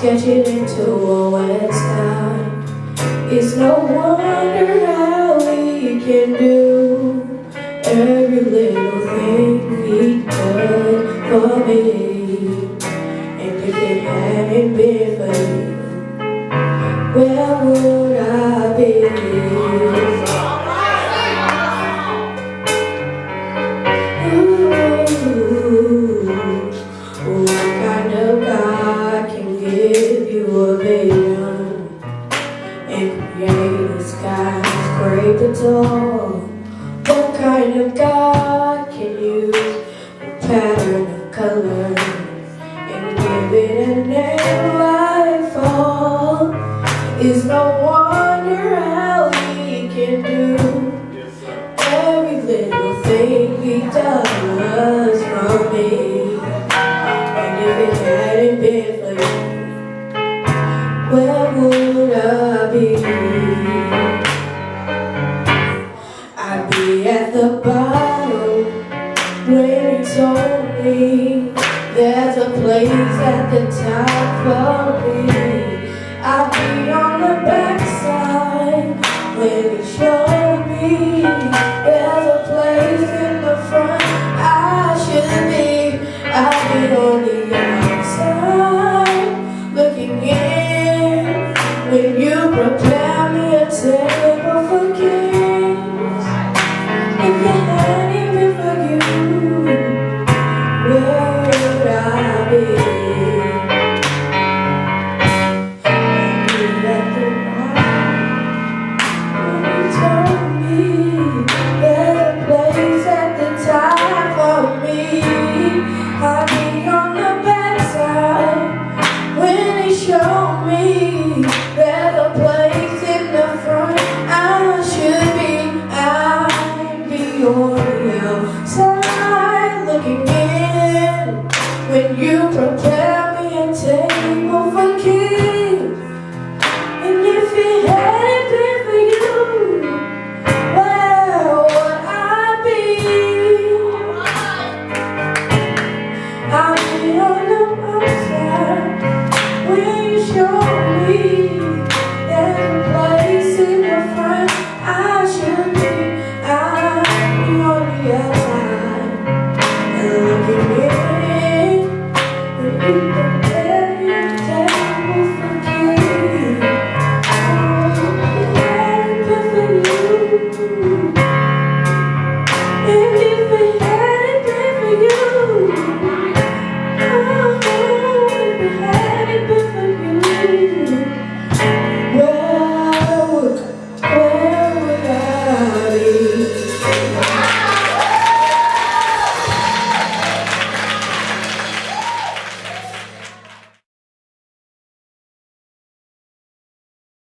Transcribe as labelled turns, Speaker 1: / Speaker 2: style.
Speaker 1: sketch it into a wet sky. It's no wonder how he can do every little thing he done for me. And if it hadn't been for you, where would I be? What kind of God can give you a vision and create the skies, scrape it all? What kind of God can use a pattern of color and give it a name like fall? It's no wonder how he can do every little thing he does for me. And if it hadn't been for you, where would I be? I'd be at the bottom when he told me there's a place at the top for me. I'd be on